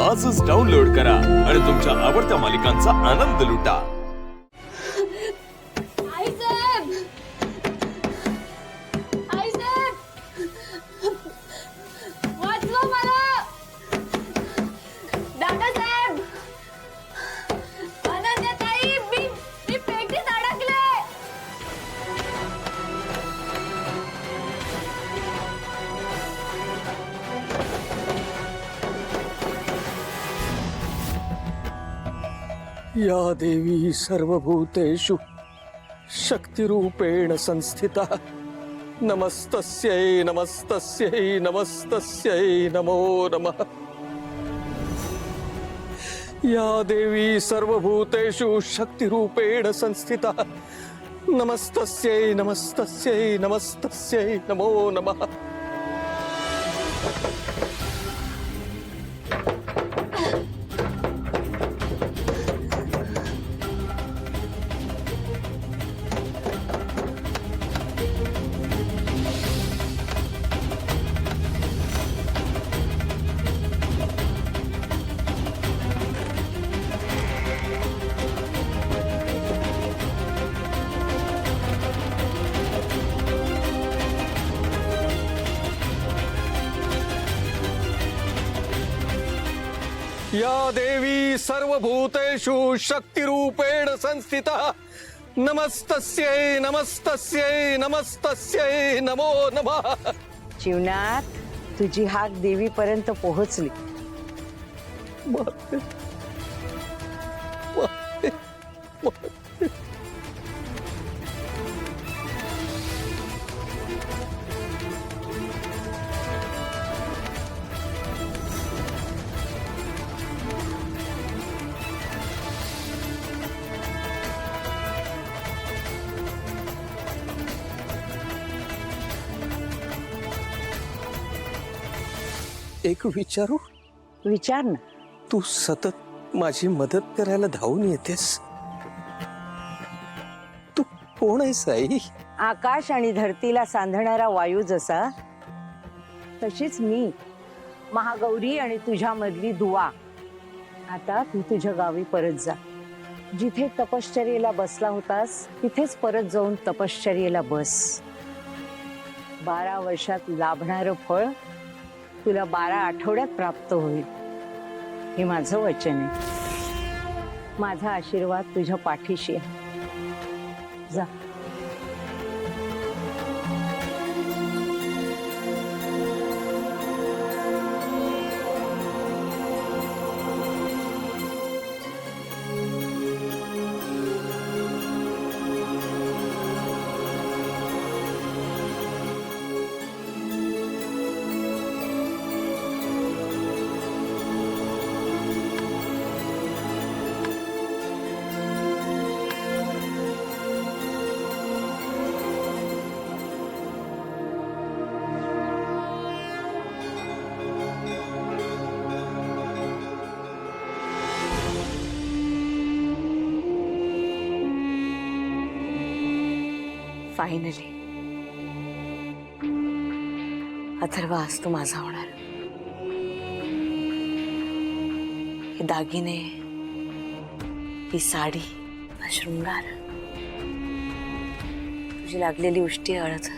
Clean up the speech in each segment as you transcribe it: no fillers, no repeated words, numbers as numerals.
आजच डाउनलोड करा आणि तुमच्या आवडत्या मालिकांचा आनंद लुटा। या देवी सर्वभूतेषु शक्तिरूपेण संस्थिता नमस्तस्यै नमस्तस्यै नमस्तस्यै नमो नमः। या देवी सर्वभूतेषु शक्तिरूपेण संस्थिता नमस्तस्यै नमस्तस्यै नमस्तस्यै नमो नमः। या देवी सर्वभूतेषु शक्तिरूपेण संस्थिता नमस्तस्यै नमस्तस्यै नमस्तस्यै नमो नमः। जीवनात तुझी हाक देवीपर्यंत पोहोचली। एक विचारू? विचार ना। तू सतत माझी मदत करायला धावून येतेस, तू कोण आहेस आई? आकाश आणि धरतीला सांधणारा वायू जसा, तशीच मी महागौरी आणि तुझ्या मधली दुवा। आता तू तुझ्या गावी परत जा। जिथे तपश्चर्येला बसला होतास तिथेच परत जाऊन तपश्चर्येला बस। 12 वर्षात लाभणारं फळ तुला 12 आठवड्यात प्राप्त होईल, हे माझं वचन आहे। माझा आशीर्वाद तुझ्या पाठीशी आहे। जा। फायनली अथर्व आज तो माझा होणार। हे दागिने, ही साडी, हा शृंगार, तुझी लागलेली उष्टी हळद,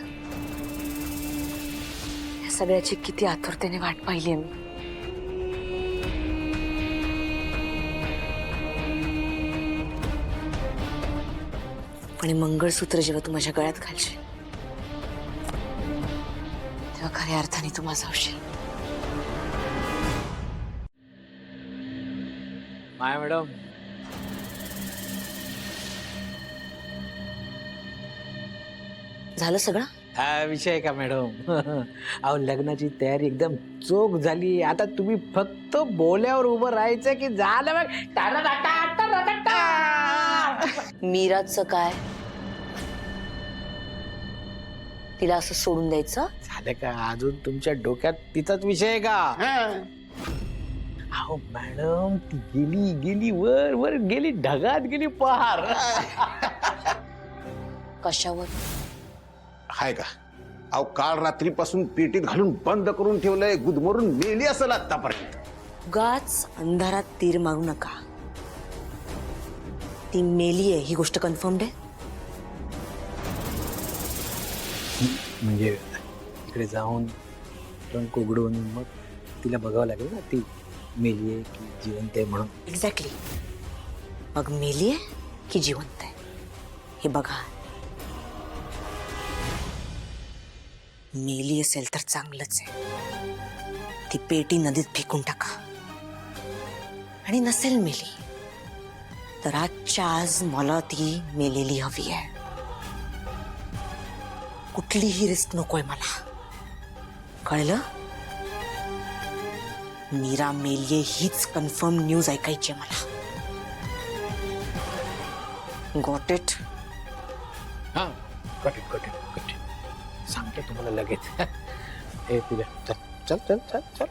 या सगळ्याची किती आतुरतेने वाट पाहिली मी। आणि मंगळसूत्र जेव्हा तू माझ्या गळ्यात घालशील तेव्हा खऱ्या अर्थाने तू माझा होशील। माया मॅडम, झालं सगळं? हा विषय का मॅडम? अहो लग्नाची तयारी एकदम चोख झाली। आता तुम्ही फक्त बोल्यावर उभं राहायचं की झालं मग। मीराचं काय? तिला असं सोडून द्यायचं? झालं का? अजून तुमच्या डोक्यात तिचाच विषय आहे का? अहो मॅडम, ती गेली गेली वर वर गेली, ढगात गेली पहार। कशावर? हाय का? अहो काल रात्रीपासून पेटीत घालून बंद करून ठेवलंय, गुदमरून मेली असेल आतापर्यंत। उगाच अंधारात तीर मारू नका. ती मेली आहे ही गोष्ट कन्फर्म्ड आहे. म्हणजे इकडे जाऊन ट्रंक उघडून मग तिला बघावं लागेल ना ती मेली आहे की जिवंत आहे म्हणून. एक्झॅक्टली. मग मेली आहे की जिवंत आहे हे बघा. मेली असेल तर चांगलंच आहे. ती पेटी नदीत फेकून टाका. आणि नसेल मेली तर आजच्या आज मला ती मेलेली हवी आहे. कुठलीही रिस्क नकोय मला. कळलं? मीरा मेलीये हीच कन्फर्म न्यूज ऐकायची मला. Got it? हां कट सांगतो तुम्हाला लगेच. हे तुझ्या चल चल चल चल चल.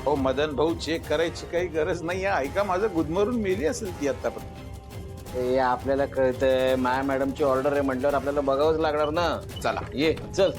हो मदन भाऊ, चेक करायची काही गरज नाही आहे. ऐका, माझं गुदमरून मेली असेल ती आतापर्यंत. हे आपल्याला कळतंय. माया मॅडमची ऑर्डर आहे म्हटल्यावर आपल्याला बघावंच लागणार ना. चला. ये चल.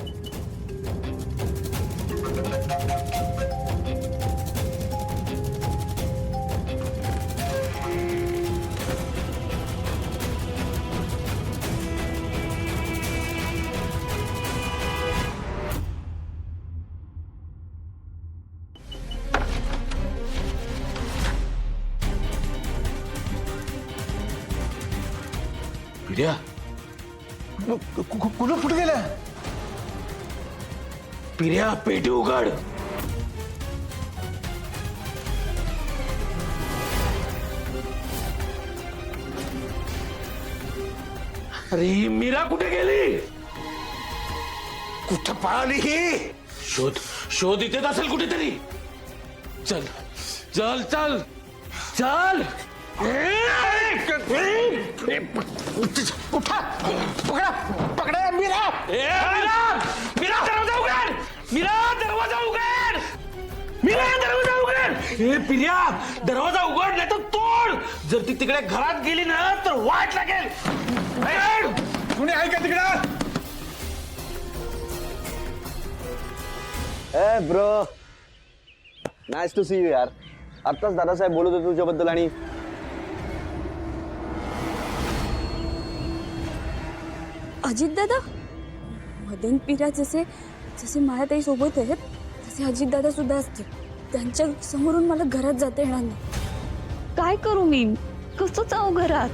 पिढ्या कुठं कुठे गेला? पिऱ्या पेटी उघड. अरे मीरा कुठे गेली? कुठं पळाली ही? शोध इथेच असेल कुठेतरी. चल चल चल चल. उठा, पकडा पकडा मीरा. मीरा दरवाजा उघड. मीरा दरवाजा उघड. मीरा दरवाजा उघड. ए पिऱ्या दरवाजा उघड नाही तर तोड. जर ती तिकडे घरात गेली ना तर वाट लागेल. कुणी आहे का तिकडं? ए bro, nice to see you यार. आत्ताच दादासाहेब बोलत होते तुझ्याबद्दल. आणि अजित दादा, मदन पिरा जसे जसे मायाताई सोबत आहेत तसे अजित दादा सुद्धा असतील. त्यांच्या समोरून मला घरात जाता येणार नाही. काय करू मी? कसं जाऊ घरात?